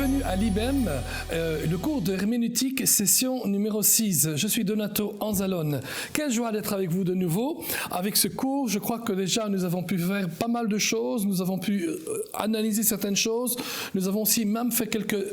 Bienvenue à l'IBEM, le cours de herméneutique, session numéro 6. Je suis Donato Anzalone. Quelle joie d'être avec vous de nouveau. Avec ce cours, je crois que déjà nous avons pu faire pas mal de choses, nous avons pu analyser certaines choses, nous avons aussi même fait quelques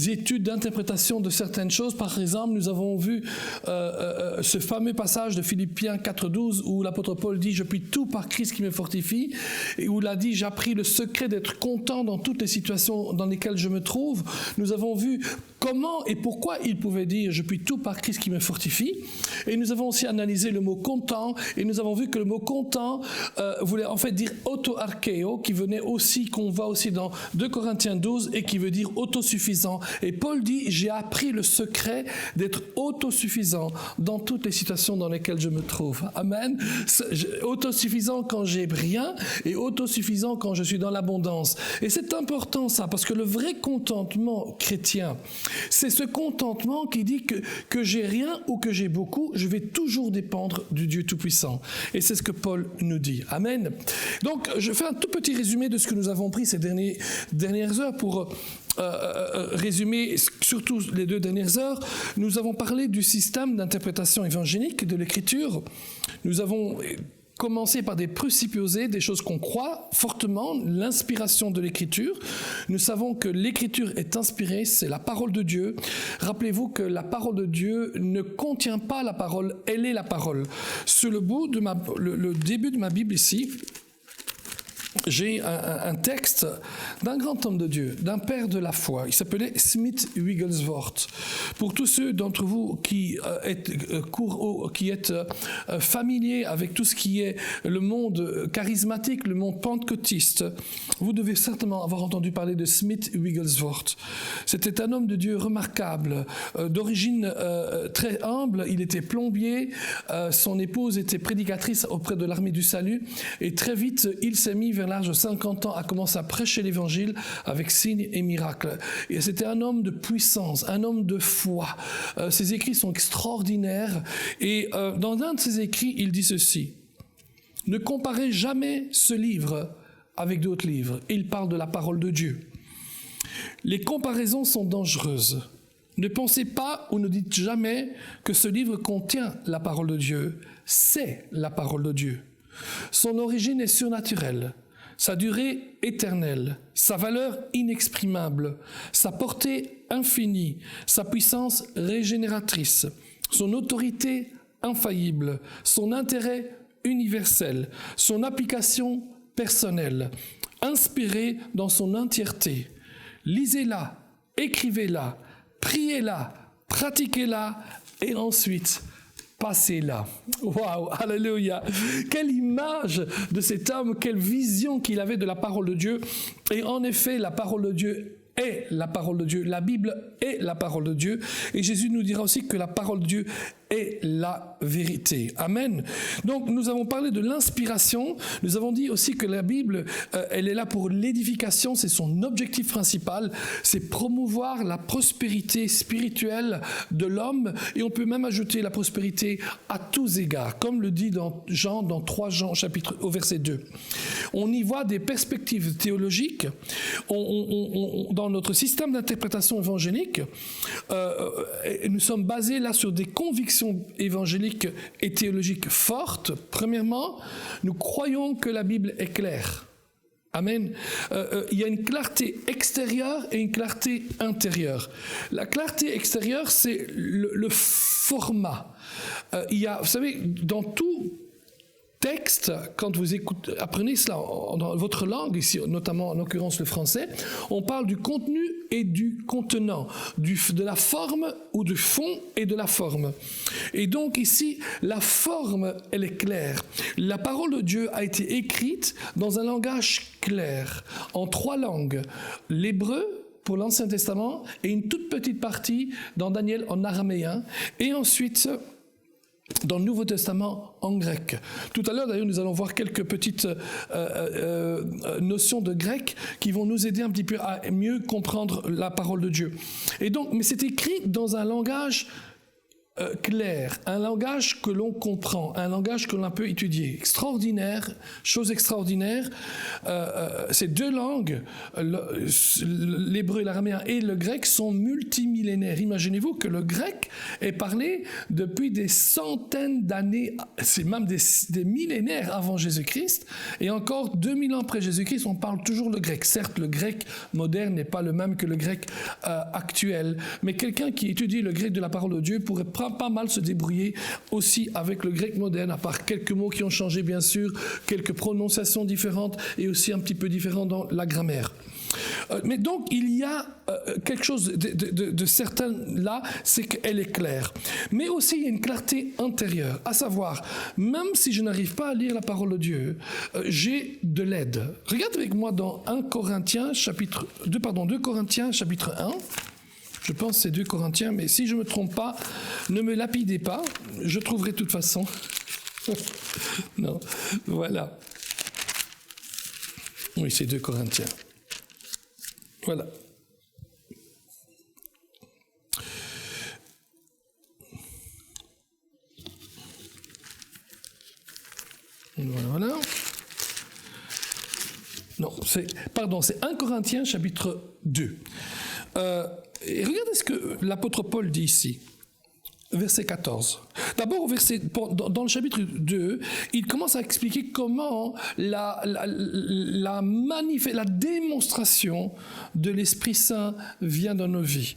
études d'interprétation de certaines choses. Par exemple, nous avons vu ce fameux passage de Philippiens 4.12 où l'apôtre Paul dit « Je puis tout par Christ qui me fortifie » et où il a dit « J'ai appris le secret d'être content dans toutes les situations dans lesquelles je me trouve ». Nous avons vu comment et pourquoi il pouvait dire « Je puis tout par Christ qui me fortifie ». Et nous avons aussi analysé le mot « content » et nous avons vu que le mot « content » voulait en fait dire « auto-archeo » qui venait aussi, qu'on voit aussi dans 2 Corinthiens 12 et qui veut dire « autosuffisant ». Et Paul dit « J'ai appris le secret d'être autosuffisant dans toutes les situations dans lesquelles je me trouve ». Amen. Autosuffisant quand j'ai rien et autosuffisant quand je suis dans l'abondance. Et c'est important ça, parce que le vrai contentement chrétien, c'est ce contentement qui dit que j'ai rien ou que j'ai beaucoup, je vais toujours dépendre du Dieu Tout-Puissant. Et c'est ce que Paul nous dit. Amen. Donc, je fais un tout petit résumé de ce que nous avons pris ces dernières heures pour résumer surtout les 2 dernières heures. Nous avons parlé du système d'interprétation évangélique de l'Écriture. Nous avons commencer par des présupposés, des choses qu'on croit fortement, l'inspiration de l'Écriture. Nous savons que l'Écriture est inspirée, c'est la parole de Dieu. Rappelez-vous que la parole de Dieu ne contient pas la parole, elle est la parole. Sur le bout de le début de ma Bible ici, j'ai un texte d'un grand homme de Dieu, d'un père de la foi. Il s'appelait Smith Wigglesworth. Pour tous ceux d'entre vous qui êtes familiers avec tout ce qui est le monde charismatique, le monde pentecôtiste, vous devez certainement avoir entendu parler de Smith Wigglesworth. C'était un homme de Dieu remarquable, d'origine très humble. Il était plombier, son épouse était prédicatrice auprès de l'armée du salut, et très vite, il s'est mis vers l'âge de 50 ans, a commencé à prêcher l'évangile avec signes et miracles. Et c'était un homme de puissance, un homme de foi. Ses écrits sont extraordinaires. Et dans un de ses écrits, il dit ceci: « Ne comparez jamais ce livre avec d'autres livres. » Il parle de la parole de Dieu. « Les comparaisons sont dangereuses. Ne pensez pas ou ne dites jamais que ce livre contient la parole de Dieu. C'est la parole de Dieu. Son origine est surnaturelle, sa durée éternelle, sa valeur inexprimable, sa portée infinie, sa puissance régénératrice, son autorité infaillible, son intérêt universel, son application personnelle, inspirée dans son entièreté. Lisez-la, écrivez-la, priez-la, pratiquez-la et ensuite passez-la. Waouh, alléluia. Quelle image de cet homme, quelle vision qu'il avait de la parole de Dieu. Et en effet, la parole de Dieu est la parole de Dieu. La Bible est la parole de Dieu. Et Jésus nous dira aussi que la parole de Dieu est la vérité. Amen. Donc, nous avons parlé de l'inspiration. Nous avons dit aussi que la Bible, elle est là pour l'édification. C'est son objectif principal. C'est promouvoir la prospérité spirituelle de l'homme. Et on peut même ajouter la prospérité à tous égards, comme le dit dans 3 Jean, chapitre au verset 2. On y voit des perspectives théologiques. Dans notre système d'interprétation évangélique, nous sommes basés là sur des convictions évangéliques et théologiques fortes. Premièrement, nous croyons que la Bible est claire. Amen. Il y a une clarté extérieure et une clarté intérieure. La clarté extérieure, c'est le format. Il y a, vous savez, dans tout texte, quand vous apprenez cela dans votre langue, ici, notamment en l'occurrence le français, on parle du contenu et du contenant, de la forme ou du fond et de la forme. Et donc ici, la forme, elle est claire. La parole de Dieu a été écrite dans un langage clair, en 3 langues. L'hébreu, pour l'Ancien Testament, et une toute petite partie dans Daniel en araméen, et ensuite dans le Nouveau Testament en grec. Tout à l'heure, d'ailleurs, nous allons voir quelques petites notions de grec qui vont nous aider un petit peu à mieux comprendre la parole de Dieu. Et donc, mais c'est écrit dans un langage clair, un langage que l'on comprend, un langage que l'on peut étudier. Extraordinaire, chose extraordinaire. Ces deux langues, l'hébreu, l'araméen et le grec, sont multimillénaires. Imaginez-vous que le grec est parlé depuis des centaines d'années, c'est même des millénaires avant Jésus-Christ, et encore 2000 ans après Jésus-Christ, on parle toujours le grec. Certes, le grec moderne n'est pas le même que le grec actuel, mais quelqu'un qui étudie le grec de la parole de Dieu pourrait pas mal se débrouiller aussi avec le grec moderne, à part quelques mots qui ont changé bien sûr, quelques prononciations différentes et aussi un petit peu différent dans la grammaire. Mais donc il y a quelque chose de certain là, c'est qu'elle est claire. Mais aussi il y a une clarté intérieure, à savoir, même si je n'arrive pas à lire la parole de Dieu, j'ai de l'aide. Regarde avec moi dans 2 Corinthiens chapitre 1. Je pense que c'est 2 Corinthiens, mais si je ne me trompe pas, ne me lapidez pas, je trouverai de toute façon. Non, voilà. Oui, c'est 2 Corinthiens. Voilà. Voilà. Non, c'est 1 Corinthiens chapitre 2. Et regardez ce que l'apôtre Paul dit ici, verset 14. D'abord, dans le chapitre 2, il commence à expliquer comment la démonstration de l'Esprit Saint vient dans nos vies.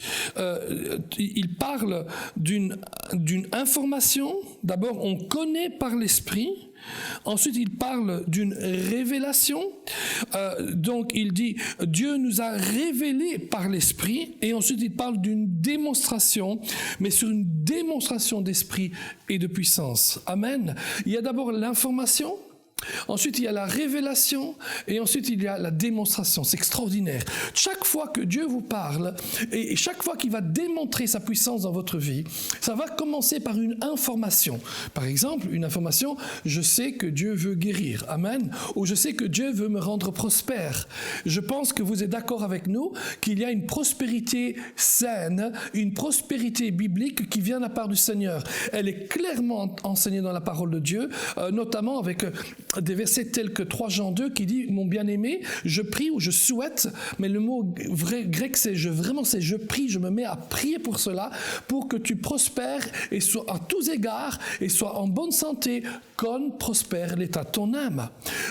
Il parle d'une information. D'abord, on connaît par l'Esprit. Ensuite, il parle d'une révélation. Donc, il dit « Dieu nous a révélés par l'Esprit ». Et ensuite, il parle d'une démonstration, mais sur une démonstration d'esprit et de puissance. Amen. Il y a d'abord l'information. Ensuite, il y a la révélation et ensuite, il y a la démonstration. C'est extraordinaire. Chaque fois que Dieu vous parle et chaque fois qu'il va démontrer sa puissance dans votre vie, ça va commencer par une information. Par exemple, une information, je sais que Dieu veut guérir. Amen. Ou je sais que Dieu veut me rendre prospère. Je pense que vous êtes d'accord avec nous qu'il y a une prospérité saine, une prospérité biblique qui vient de la part du Seigneur. Elle est clairement enseignée dans la parole de Dieu, notamment avec des versets tels que 3 Jean 2 qui dit « Mon bien-aimé, je prie ou je souhaite », mais le mot grec c'est « je prie, je me mets à prier pour cela, pour que tu prospères et sois à tous égards et sois en bonne santé, comme prospère l'état de ton âme ».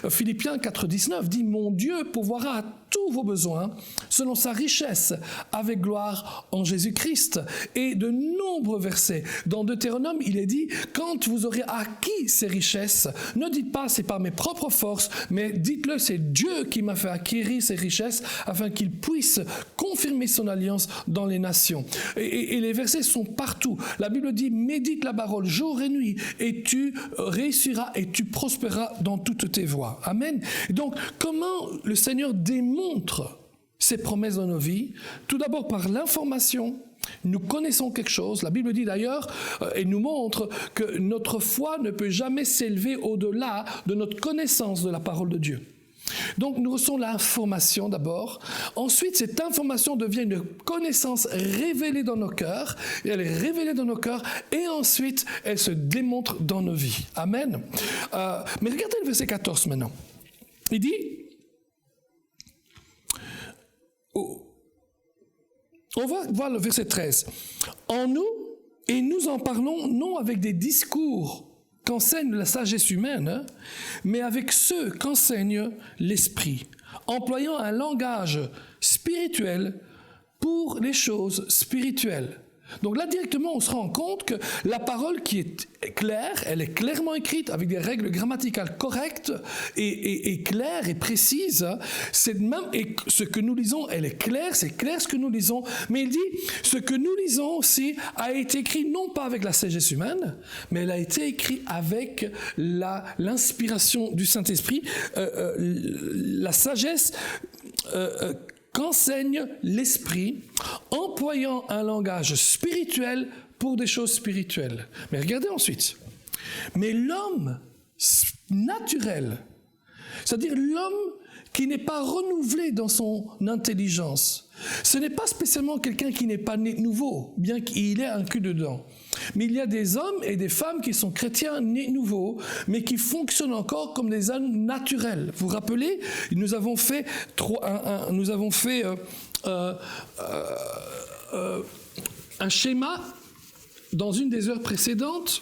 Philippiens 4,19 dit « Mon Dieu pourvoira à tous vos besoins selon sa richesse avec gloire en Jésus-Christ ». Et de nombreux versets. Dans Deutéronome, il est dit « Quand vous aurez acquis ces richesses, ne dites pas c'est par mes propres forces, mais dites-le, c'est Dieu qui m'a fait acquérir ces richesses afin qu'il puisse confirmer son alliance dans les nations. » Et les versets sont partout. La Bible dit « Médite la parole jour et nuit et tu réussiras et tu prospéreras dans toutes tes voies. » Amen. Donc, comment le Seigneur démontre ses promesses dans nos vies? Tout d'abord par l'information. Nous connaissons quelque chose. La Bible dit d'ailleurs et nous montre que notre foi ne peut jamais s'élever au-delà de notre connaissance de la parole de Dieu. Donc nous recevons l'information d'abord. Ensuite, cette information devient une connaissance révélée dans nos cœurs. Et elle est révélée dans nos cœurs et ensuite elle se démontre dans nos vies. Amen. Mais regardez le verset 14 maintenant. Il dit... On va voir le verset 13. « En nous, et nous en parlons non avec des discours qu'enseigne la sagesse humaine, mais avec ceux qu'enseigne l'Esprit, employant un langage spirituel pour les choses spirituelles. » Donc là, directement, on se rend compte que la parole qui est claire, elle est clairement écrite avec des règles grammaticales correctes et claires et précises. C'est même, et ce que nous lisons, elle est claire, c'est clair ce que nous lisons. Mais il dit, ce que nous lisons aussi a été écrit non pas avec la sagesse humaine, mais elle a été écrit avec l'inspiration du Saint-Esprit, la sagesse qu'enseigne l'Esprit, employant un langage spirituel pour des choses spirituelles. Mais regardez ensuite. Mais l'homme naturel, c'est-à-dire l'homme qui n'est pas renouvelé dans son intelligence, ce n'est pas spécialement quelqu'un qui n'est pas né de nouveau, bien qu'il ait un cul dedans. mais il y a des hommes et des femmes qui sont chrétiens nés nouveaux, mais qui fonctionnent encore comme des âmes naturels. Vous vous rappelez, nous avons fait un schéma dans une des heures précédentes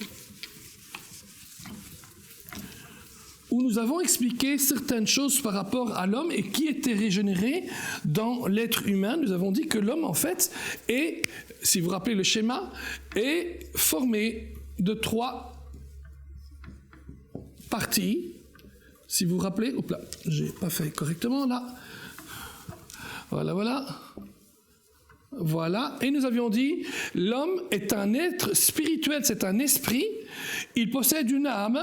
où nous avons expliqué certaines choses par rapport à l'homme et qui était régénéré dans l'être humain. Nous avons dit que l'homme, en fait, est, si vous vous rappelez le schéma, est formé de 3 parties. Si vous vous rappelez, hop là, j'ai pas fait correctement là. Voilà. Et nous avions dit, l'homme est un être spirituel, c'est un esprit. Il possède une âme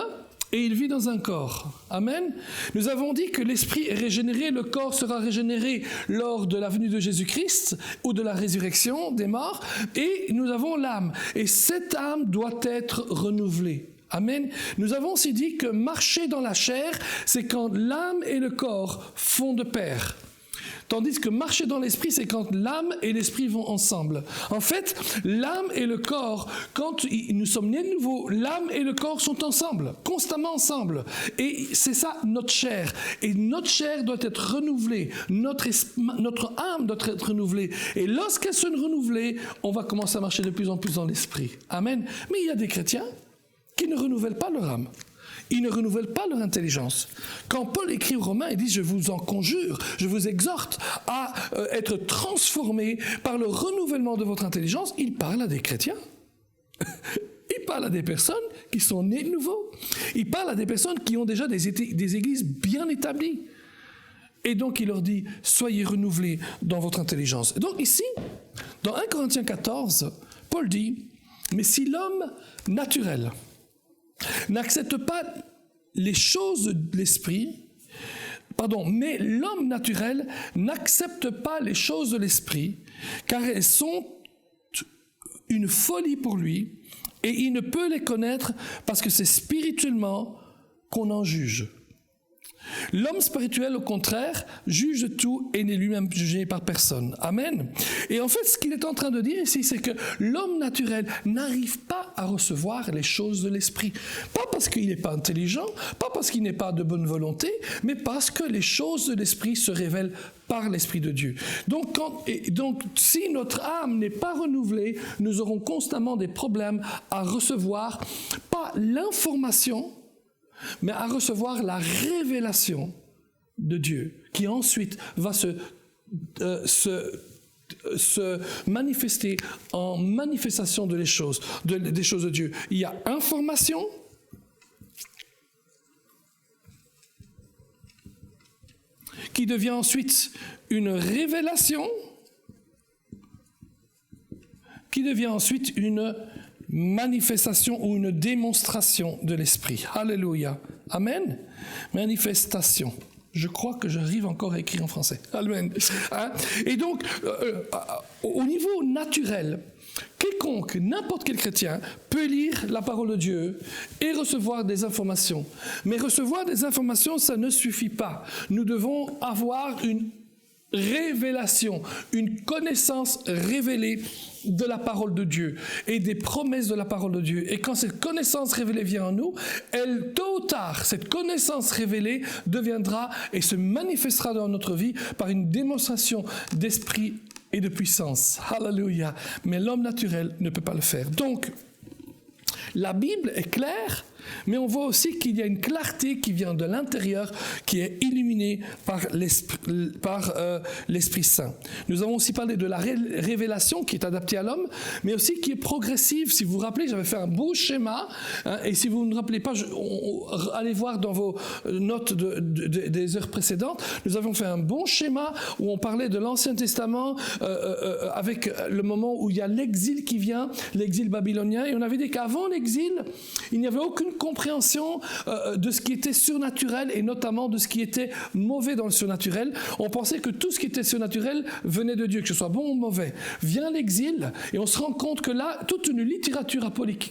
et il vit dans un corps. Amen. Nous avons dit que l'esprit est régénéré, le corps sera régénéré lors de la venue de Jésus-Christ ou de la résurrection des morts. Et nous avons l'âme. Et cette âme doit être renouvelée. Amen. Nous avons aussi dit que marcher dans la chair, c'est quand l'âme et le corps font de pair. Tandis que marcher dans l'esprit, c'est quand l'âme et l'esprit vont ensemble. En fait, l'âme et le corps, quand nous sommes nés de nouveau, l'âme et le corps sont ensemble, constamment ensemble. Et c'est ça notre chair. Et notre chair doit être renouvelée. Notre âme doit être renouvelée. Et lorsqu'elle se renouvelée, on va commencer à marcher de plus en plus dans l'esprit. Amen. Mais il y a des chrétiens qui ne renouvellent pas leur âme. Ils ne renouvellent pas leur intelligence. Quand Paul écrit aux Romains, il dit « Je vous en conjure, je vous exhorte à être transformés par le renouvellement de votre intelligence. » Il parle à des chrétiens. Il parle à des personnes qui sont nées de nouveau. Il parle à des personnes qui ont déjà des églises bien établies. Et donc il leur dit « Soyez renouvelés dans votre intelligence. » Et donc ici, dans 1 Corinthiens 14, Paul dit « Mais si l'homme naturel n'accepte pas les choses de l'esprit, mais l'homme naturel n'accepte pas les choses de l'esprit, car elles sont une folie pour lui, et il ne peut les connaître parce que c'est spirituellement qu'on en juge. L'homme spirituel, au contraire, juge tout et n'est lui-même jugé par personne. Amen. Et en fait, ce qu'il est en train de dire ici, c'est que l'homme naturel n'arrive pas à recevoir les choses de l'esprit. Pas parce qu'il n'est pas intelligent, pas parce qu'il n'est pas de bonne volonté, mais parce que les choses de l'esprit se révèlent par l'Esprit de Dieu. Donc, si notre âme n'est pas renouvelée, nous aurons constamment des problèmes à recevoir, pas l'information, mais à recevoir la révélation de Dieu, qui ensuite va se manifester en manifestation des choses de Dieu. Il y a information, qui devient ensuite une révélation, qui devient ensuite une manifestation ou une démonstration de l'esprit. Alléluia. Amen. Manifestation. Je crois que j'arrive encore à écrire en français. Amen. Hein? Et donc, au niveau naturel, quiconque, n'importe quel chrétien, peut lire la parole de Dieu et recevoir des informations. Mais recevoir des informations, ça ne suffit pas. Nous devons avoir une révélation, une connaissance révélée de la parole de Dieu et des promesses de la parole de Dieu. Et quand cette connaissance révélée vient en nous, elle, tôt ou tard, cette connaissance révélée deviendra et se manifestera dans notre vie par une démonstration d'esprit et de puissance. Alléluia. Mais l'homme naturel ne peut pas le faire. Donc, la Bible est claire, mais on voit aussi qu'il y a une clarté qui vient de l'intérieur, qui est illuminée par l'Esprit Saint. Nous avons aussi parlé de la révélation qui est adaptée à l'homme, mais aussi qui est progressive. Si vous vous rappelez, j'avais fait un beau schéma, hein, et si vous ne vous rappelez pas, allez voir dans vos notes des heures précédentes, nous avons fait un bon schéma où on parlait de l'Ancien Testament avec le moment où il y a l'exil qui vient, l'exil babylonien, et on avait dit qu'avant l'exil, il n'y avait aucune une compréhension de ce qui était surnaturel et notamment de ce qui était mauvais dans le surnaturel. On pensait que tout ce qui était surnaturel venait de Dieu, que ce soit bon ou mauvais. Vient l'exil et on se rend compte que là, toute une littérature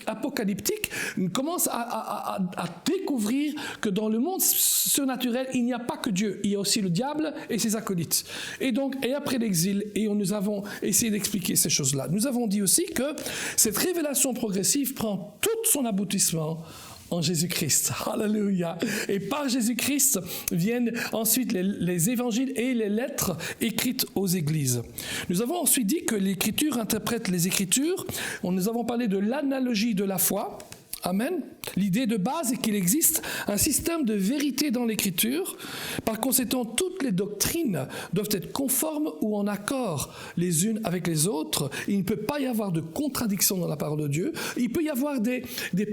apocalyptique commence à découvrir que dans le monde surnaturel, il n'y a pas que Dieu, il y a aussi le diable et ses acolytes. Et après l'exil, nous avons essayé d'expliquer ces choses-là. Nous avons dit aussi que cette révélation progressive prend tout son aboutissement en Jésus-Christ. Alléluia. Et par Jésus-Christ viennent ensuite les évangiles et les lettres écrites aux églises. Nous avons ensuite dit que l'Écriture interprète les Écritures. Nous avons parlé de l'analogie de la foi. Amen. L'idée de base est qu'il existe un système de vérité dans l'Écriture. Par conséquent, toutes les doctrines doivent être conformes ou en accord les unes avec les autres. Il ne peut pas y avoir de contradiction dans la parole de Dieu. Il peut y avoir des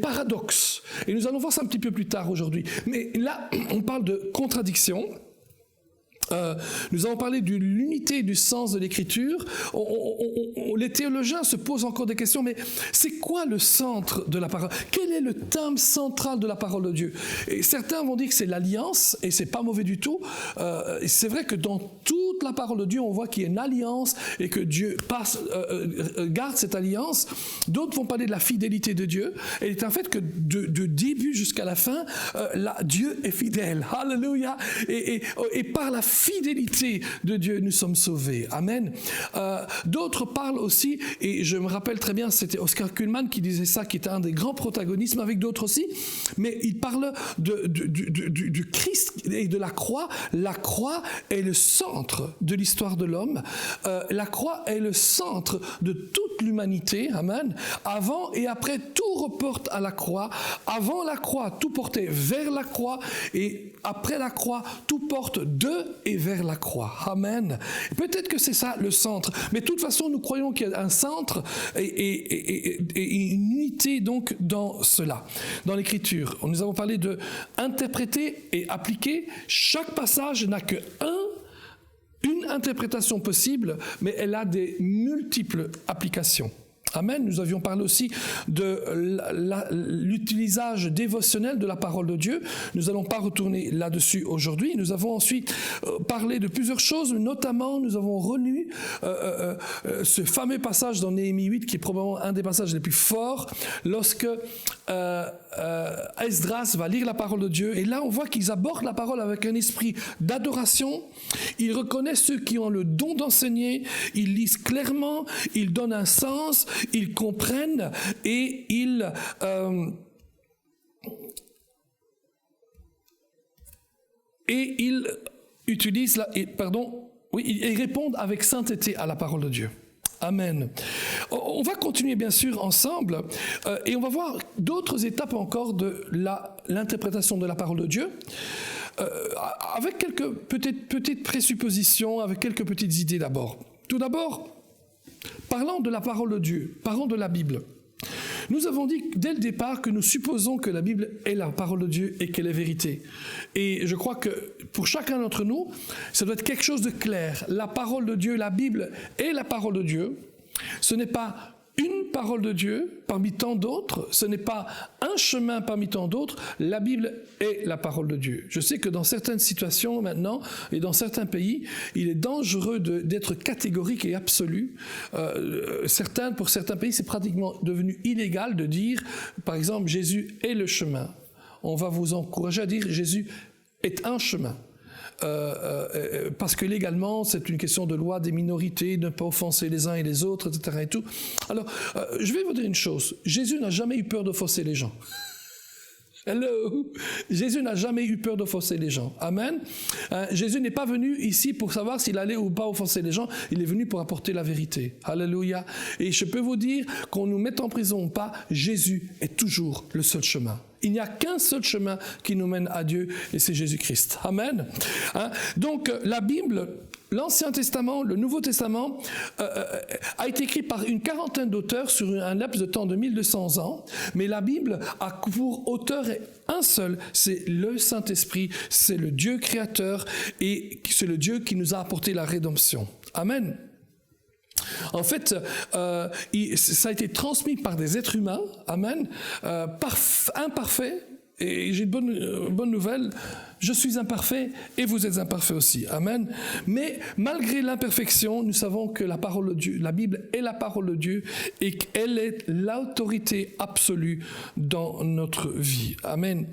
paradoxes. Et nous allons voir ça un petit peu plus tard aujourd'hui. Mais là, on parle de contradiction. Nous avons parlé de l'unité et du sens de l'Écriture. Les théologiens se posent encore des questions, mais c'est quoi le centre de la parole? Quel est le thème central de la parole de Dieu? Et certains vont dire que c'est l'alliance, et c'est pas mauvais du tout. C'est vrai que dans toute la parole de Dieu, on voit qu'il y a une alliance et que Dieu garde cette alliance. D'autres vont parler de la fidélité de Dieu. Et c'est un fait que de début jusqu'à la fin, Dieu est fidèle. Alléluia. Et par la fidélité de Dieu, nous sommes sauvés. Amen. D'autres parlent aussi, et je me rappelle très bien, c'était Oscar Kuhlman qui disait ça, qui était un des grands protagonistes, avec d'autres aussi, mais il parle du Christ et de la croix. La croix est le centre de l'histoire de l'homme. La croix est le centre de toute l'humanité. Amen. Avant et après, tout reporte à la croix. Avant la croix, tout portait vers la croix, et après la croix, tout porte de et vers la croix. Amen. Peut-être que c'est ça le centre, mais de toute façon, nous croyons qu'il y a un centre et une unité donc dans cela, dans l'Écriture. Nous avons parlé de interpréter et appliquer. Chaque passage n'a que une interprétation possible, mais elle a des multiples applications. Amen. Nous avions parlé aussi de l'utilisation dévotionnel de la parole de Dieu. Nous n'allons pas retourner là-dessus aujourd'hui. Nous avons ensuite parlé de plusieurs choses, notamment nous avons relu ce fameux passage dans Néhémie 8, qui est probablement un des passages les plus forts, lorsque Esdras va lire la parole de Dieu. Et là, on voit qu'ils abordent la parole avec un esprit d'adoration. Ils reconnaissent ceux qui ont le don d'enseigner. Ils lisent clairement. Ils donnent un sens. Ils comprennent et ils utilisent ils répondent avec sainteté à la parole de Dieu. Amen. On va continuer bien sûr ensemble et on va voir d'autres étapes encore de l'interprétation de la parole de Dieu. Avec quelques petites présuppositions, avec quelques petites idées d'abord. Tout d'abord, parlant de la parole de Dieu, parlant de la Bible, nous avons dit dès le départ que nous supposons que la Bible est la parole de Dieu et qu'elle est vérité. Et je crois que pour chacun d'entre nous, ça doit être quelque chose de clair. La parole de Dieu, la Bible est la parole de Dieu. Ce n'est pas une parole de Dieu parmi tant d'autres, ce n'est pas un chemin parmi tant d'autres, la Bible est la parole de Dieu. Je sais que dans certaines situations maintenant, et dans certains pays, il est dangereux d'être catégorique et absolu. Pour certains pays, c'est pratiquement devenu illégal de dire, par exemple, Jésus est le chemin. On va vous encourager à dire Jésus est un chemin. Parce que légalement, c'est une question de loi des minorités, de ne pas offenser les uns et les autres, etc. Et tout. Alors, je vais vous dire une chose. Jésus n'a jamais eu peur d'offenser les gens. Hello. Jésus n'a jamais eu peur d'offenser les gens. Amen. Jésus n'est pas venu ici pour savoir s'il allait ou pas offenser les gens. Il est venu pour apporter la vérité. Alléluia. Et je peux vous dire, qu'on nous mette en prison ou pas, Jésus est toujours le seul chemin. Il n'y a qu'un seul chemin qui nous mène à Dieu, et c'est Jésus-Christ. Amen. Donc, la Bible, l'Ancien Testament, le Nouveau Testament, a été écrit par une quarantaine d'auteurs sur un laps de temps de 1200 ans, mais la Bible a pour auteur un seul, c'est le Saint-Esprit, c'est le Dieu créateur, et c'est le Dieu qui nous a apporté la rédemption. Amen. En fait, ça a été transmis par des êtres humains, amen, imparfaits, et j'ai une bonne nouvelle, je suis imparfait et vous êtes imparfait aussi, amen. Mais malgré l'imperfection, nous savons que la parole de Dieu, la Bible est la parole de Dieu et qu'elle est l'autorité absolue dans notre vie, amen.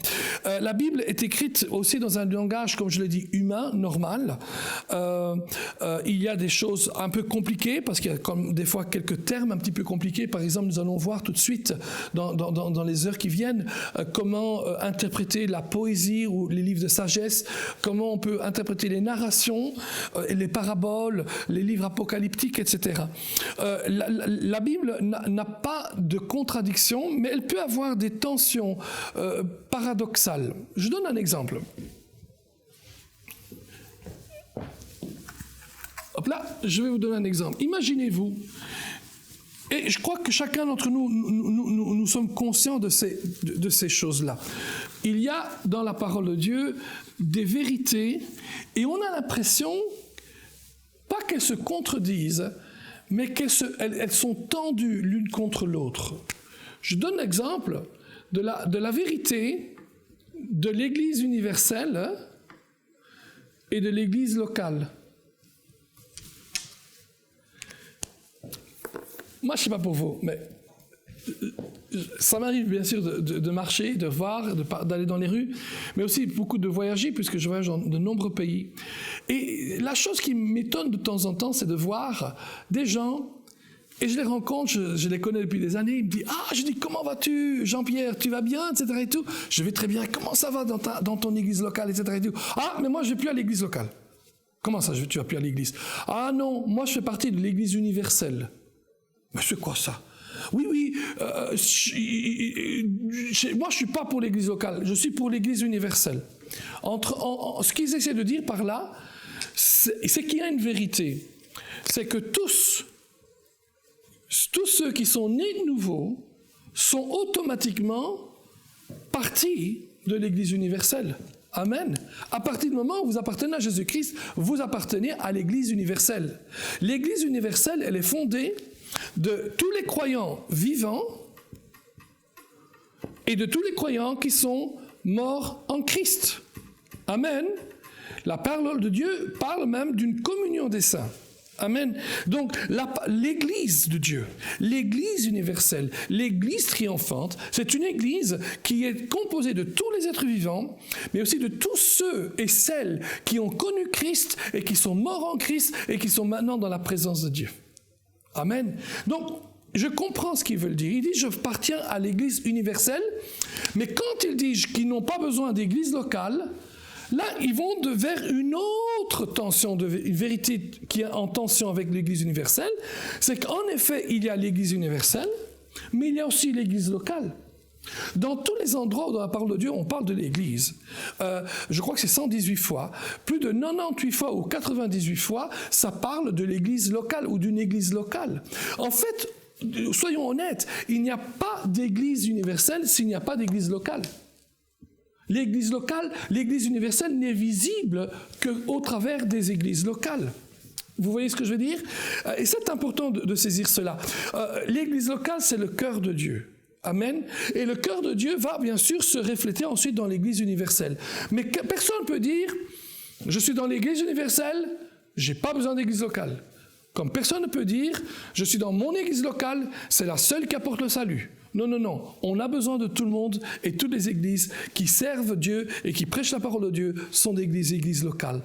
La Bible est écrite aussi dans un langage, comme je l'ai dit, humain, normal. Il y a des choses un peu compliquées, parce qu'il y a comme des fois quelques termes un petit peu compliqués. Par exemple, nous allons voir tout de suite, dans les heures qui viennent, comment interpréter la poésie ou les livres de sagesse, comment on peut interpréter les narrations, les paraboles, les livres apocalyptiques, etc. La Bible n'a pas de contradiction, mais elle peut avoir des tensions paradoxales. Je donne un exemple. Hop là, je vais vous donner un exemple. Imaginez-vous, et je crois que chacun d'entre nous sommes conscients de ces choses-là. Il y a dans la parole de Dieu des vérités, et on a l'impression, pas qu'elles se contredisent, mais qu'elles sont tendues l'une contre l'autre. Je donne l'exemple de la vérité de l'Église universelle et de l'Église locale. Moi, je ne sais pas pour vous, mais ça m'arrive bien sûr de marcher, de voir, d'aller dans les rues, mais aussi beaucoup de voyager, puisque je voyage dans de nombreux pays. Et la chose qui m'étonne de temps en temps, c'est de voir des gens, et je les rencontre, je les connais depuis des années, ils me disent « Ah, je dis, comment vas-tu, Jean-Pierre, tu vas bien, etc. et tout. Je vais très bien, comment ça va dans ton église locale, etc. et tout. Ah, mais moi, je ne vais plus à l'église locale. Comment ça, tu vas plus à l'église? Ah non, moi, je fais partie de l'église universelle. Mais c'est quoi ça? Oui, moi je suis pas pour l'église locale, je suis pour l'église universelle. Ce qu'ils essaient de dire par là, c'est qu'il y a une vérité. C'est que tous ceux qui sont nés de nouveau sont automatiquement partie de l'église universelle. Amen. À partir du moment où vous appartenez à Jésus-Christ, vous appartenez à l'église universelle. L'église universelle, elle est fondée de tous les croyants vivants et de tous les croyants qui sont morts en Christ. Amen. La parole de Dieu parle même d'une communion des saints. Amen. Donc, l'Église de Dieu, l'Église universelle, l'Église triomphante, c'est une Église qui est composée de tous les êtres vivants, mais aussi de tous ceux et celles qui ont connu Christ et qui sont morts en Christ et qui sont maintenant dans la présence de Dieu. Amen. Donc, je comprends ce qu'ils veulent dire. Ils disent, je appartiens à l'Église universelle, mais quand ils disent qu'ils n'ont pas besoin d'église locale, là, ils vont vers une autre tension, une vérité qui est en tension avec l'Église universelle. C'est qu'en effet, il y a l'Église universelle, mais il y a aussi l'Église locale. Dans tous les endroits où dans la parole de Dieu, on parle de l'Église, je crois que c'est 118 fois, plus de 98 fois ou 98 fois, ça parle de l'Église locale ou d'une Église locale. En fait, soyons honnêtes, il n'y a pas d'Église universelle s'il n'y a pas d'Église locale. L'Église locale, l'Église universelle n'est visible qu'au travers des églises locales. Vous voyez ce que je veux dire? Et c'est important de saisir cela. L'Église locale, c'est le cœur de Dieu. Amen. Et le cœur de Dieu va bien sûr se refléter ensuite dans l'Église universelle. Mais personne ne peut dire, je suis dans l'Église universelle, je n'ai pas besoin d'église locale. Comme personne ne peut dire, je suis dans mon église locale, c'est la seule qui apporte le salut. Non. On a besoin de tout le monde, et toutes les églises qui servent Dieu et qui prêchent la parole de Dieu sont des églises locales.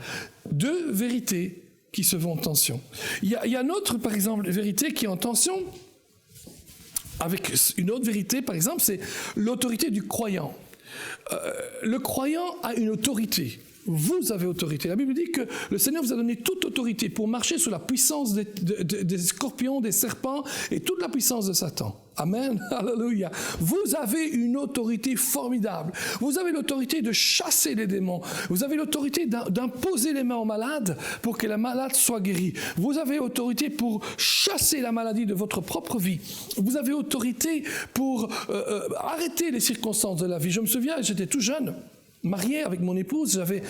Deux vérités qui se vont en tension. Il y a une autre, par exemple, vérité qui est en tension avec une autre vérité, par exemple, c'est l'autorité du croyant. Le croyant a une autorité. Vous avez autorité. La Bible dit que le Seigneur vous a donné toute autorité pour marcher sous la puissance des scorpions, des serpents et toute la puissance de Satan. Amen. Alléluia. Vous avez une autorité formidable. Vous avez l'autorité de chasser les démons. Vous avez l'autorité d'imposer les mains aux malades pour que la malade soit guérie. Vous avez autorité pour chasser la maladie de votre propre vie. Vous avez autorité pour arrêter les circonstances de la vie. Je me souviens, j'étais tout jeune. marié avec mon épouse, j'avais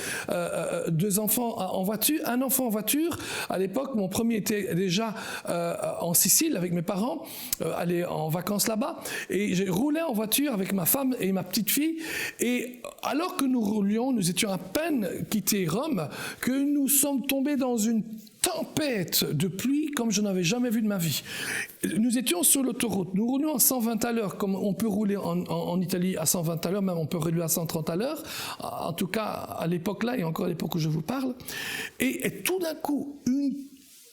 2 enfants en voiture, un enfant en voiture. À l'époque, mon premier était déjà en Sicile avec mes parents, allé en vacances là-bas. Et j'ai roulé en voiture avec ma femme et ma petite fille. Et alors que nous roulions, nous étions à peine quittés Rome, que nous sommes tombés dans une tempête de pluie comme je n'avais jamais vu de ma vie. Nous étions sur l'autoroute, nous roulions à 120 à l'heure, comme on peut rouler en Italie à 120 à l'heure, même on peut rouler à 130 à l'heure, en tout cas à l'époque là, et encore à l'époque où je vous parle. Et tout d'un coup, une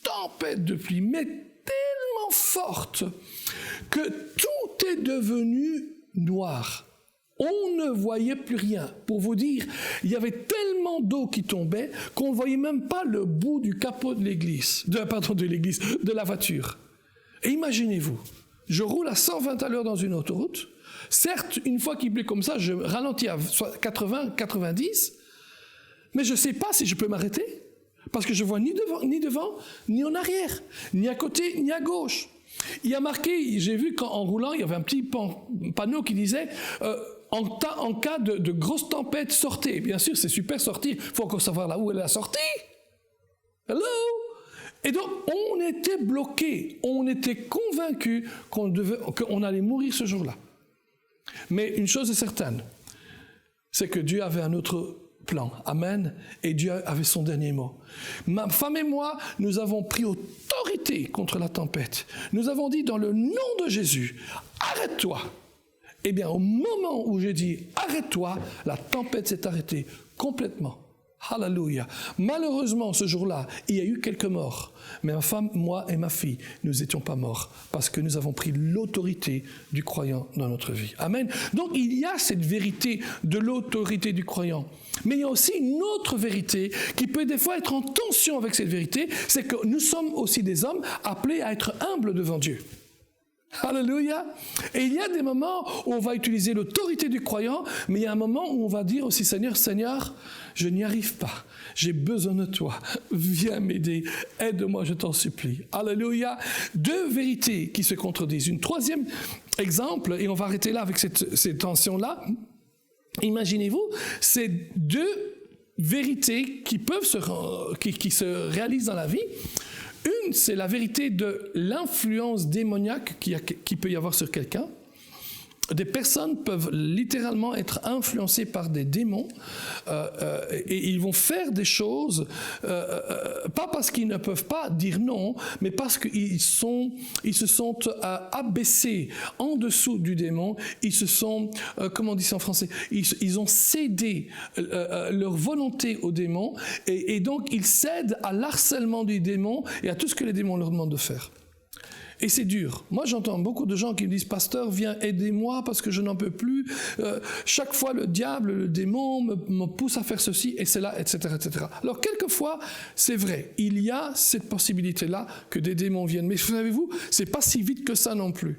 tempête de pluie, mais tellement forte, que tout est devenu noir. On ne voyait plus rien. Pour vous dire, il y avait tellement d'eau qui tombait qu'on ne voyait même pas le bout du capot de la voiture. Et imaginez-vous, je roule à 120 à l'heure dans une autoroute. Certes, une fois qu'il pleut comme ça, je ralentis à 80, 90, mais je ne sais pas si je peux m'arrêter, parce que je ne vois ni devant, ni en arrière, ni à côté, ni à gauche. Il y a marqué, j'ai vu qu'en roulant, il y avait un petit panneau qui disait en cas de grosse tempête, sortez. Bien sûr, c'est super sortir. Il faut encore savoir là où elle est la sortie. Hello? Et donc, on était bloqués. On était convaincus qu'on allait mourir ce jour-là. Mais une chose est certaine, c'est que Dieu avait un autre plan. Amen. Et Dieu avait son dernier mot. Ma femme et moi, nous avons pris autorité contre la tempête. Nous avons dit dans le nom de Jésus, arrête-toi. Eh bien, au moment où j'ai dit arrête-toi, la tempête s'est arrêtée complètement. Alléluia. Malheureusement, ce jour-là, il y a eu quelques morts. Mais ma femme, moi et ma fille, nous n'étions pas morts parce que nous avons pris l'autorité du croyant dans notre vie. Amen. Donc, il y a cette vérité de l'autorité du croyant. Mais il y a aussi une autre vérité qui peut des fois être en tension avec cette vérité, c'est que nous sommes aussi des hommes appelés à être humbles devant Dieu. Alléluia. Et il y a des moments où on va utiliser l'autorité du croyant, mais il y a un moment où on va dire aussi, Seigneur, je n'y arrive pas. J'ai besoin de toi. Viens m'aider. Aide-moi, je t'en supplie. Alléluia. 2 vérités qui se contredisent. Une troisième exemple, et on va arrêter là avec cette tension-là. Imaginez-vous, c'est 2 vérités qui se réalisent dans la vie. Une, c'est la vérité de l'influence démoniaque qui peut y avoir sur quelqu'un. Des personnes peuvent littéralement être influencées par des démons et ils vont faire des choses, pas parce qu'ils ne peuvent pas dire non, mais parce qu'ils se sont abaissés en dessous du démon, ils se sont, comment on dit ça en français, ils ont cédé leur volonté au démon et donc ils cèdent à l'harcèlement du démon et à tout ce que les démons leur demandent de faire. Et c'est dur. Moi, j'entends beaucoup de gens qui me disent « Pasteur, viens, aidez-moi parce que je n'en peux plus. Chaque fois, le diable, le démon me pousse à faire ceci et cela, etc. etc. » Alors, quelquefois, c'est vrai. Il y a cette possibilité-là que des démons viennent. Mais savez-vous, c'est pas si vite que ça non plus.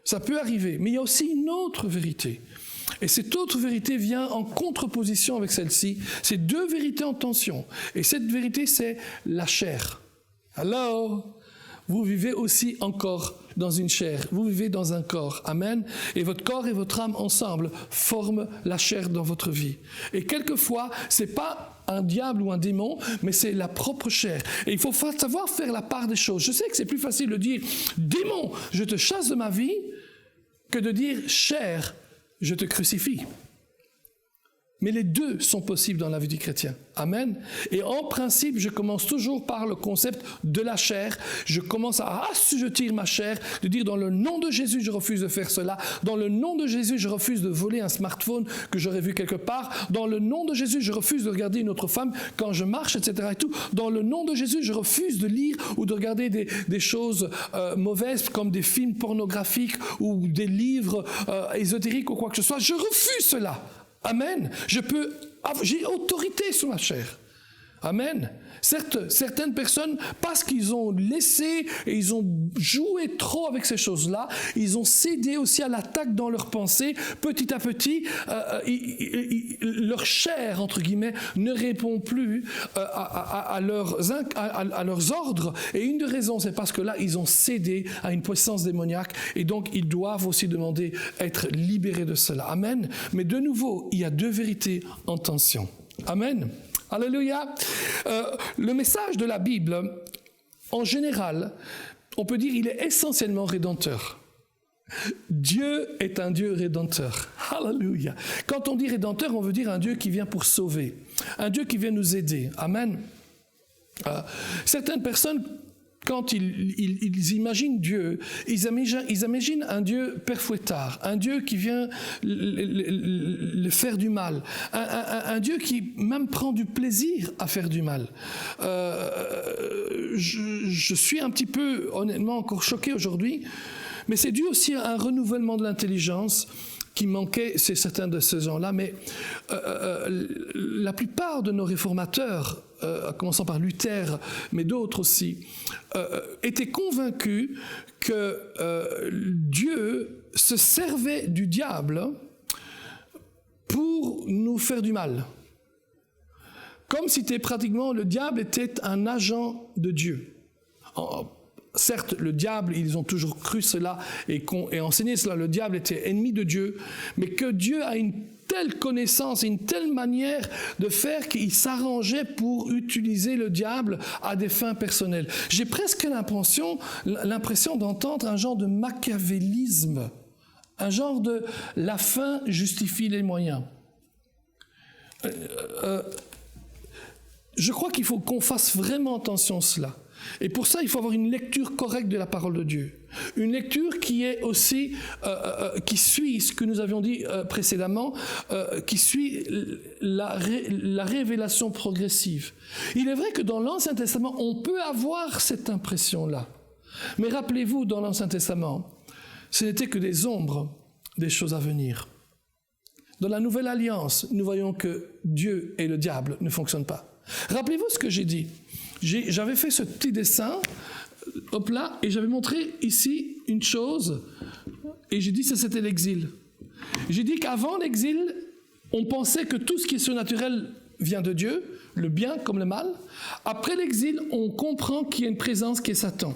Ça peut arriver. Mais il y a aussi une autre vérité. Et cette autre vérité vient en contreposition avec celle-ci. C'est 2 vérités en tension. Et cette vérité, c'est la chair. Alors, vous vivez aussi encore dans une chair, vous vivez dans un corps, amen, et votre corps et votre âme ensemble forment la chair dans votre vie. Et quelquefois, c'est pas un diable ou un démon, mais c'est la propre chair. Et il faut savoir faire la part des choses. Je sais que c'est plus facile de dire « démon, je te chasse de ma vie » que de dire « chair, je te crucifie ». Mais les 2 sont possibles dans la vie du chrétien. Amen. Et en principe, je commence toujours par le concept de la chair. Je commence à assujettir ma chair, de dire dans le nom de Jésus, je refuse de faire cela. Dans le nom de Jésus, je refuse de voler un smartphone que j'aurais vu quelque part. Dans le nom de Jésus, je refuse de regarder une autre femme quand je marche, etc. Et tout. Dans le nom de Jésus, je refuse de lire ou de regarder des choses mauvaises comme des films pornographiques ou des livres ésotériques ou quoi que ce soit. Je refuse cela. Amen. J'ai autorité sur ma chair. Amen. Certes, certaines personnes, parce qu'ils ont laissé et ils ont joué trop avec ces choses-là, ils ont cédé aussi à l'attaque dans leurs pensées. Petit à petit, leur chair, entre guillemets, ne répond plus à leurs ordres. Et une des raisons, c'est parce que là, ils ont cédé à une puissance démoniaque. Et donc, ils doivent aussi demander à être libérés de cela. Amen. Mais de nouveau, il y a deux vérités en tension. Amen. Alléluia. Le message de la Bible, en général, on peut dire qu'il est essentiellement rédempteur. Dieu est un Dieu rédempteur. Alléluia. Quand on dit rédempteur, on veut dire un Dieu qui vient pour sauver, un Dieu qui vient nous aider. Amen. Certaines personnes, quand ils imaginent Dieu, ils imaginent un Dieu père fouettard, un Dieu qui vient le faire du mal, un Dieu qui même prend du plaisir à faire du mal. Je suis un petit peu, honnêtement, encore choqué aujourd'hui, mais c'est dû aussi à un renouvellement de l'intelligence qui manquait, c'est certains de ces gens-là, mais la plupart de nos réformateurs, commençant par Luther, mais d'autres aussi, étaient convaincus que Dieu se servait du diable pour nous faire du mal. Comme si le diable était un agent de Dieu. Certes, le diable, ils ont toujours cru cela et enseigné cela, le diable était ennemi de Dieu, mais que Dieu a une telle connaissance, une telle manière de faire qu'il s'arrangeait pour utiliser le diable à des fins personnelles. J'ai presque l'impression d'entendre un genre de machiavélisme, un genre de « la fin justifie les moyens ». Je crois qu'il faut qu'on fasse vraiment attention à cela. Et pour ça, il faut avoir une lecture correcte de la parole de Dieu. Une lecture qui est aussi, qui suit ce que nous avions dit précédemment, qui suit la révélation progressive. Il est vrai que dans l'Ancien Testament, on peut avoir cette impression-là. Mais rappelez-vous, dans l'Ancien Testament, ce n'était que des ombres des choses à venir. Dans la Nouvelle Alliance, nous voyons que Dieu et le diable ne fonctionnent pas. Rappelez-vous ce que j'ai dit. J'avais fait ce petit dessin, hop là, et j'avais montré ici une chose, et j'ai dit que c'était l'exil. J'ai dit qu'avant l'exil, on pensait que tout ce qui est surnaturel vient de Dieu, le bien comme le mal. Après l'exil, on comprend qu'il y a une présence qui est Satan.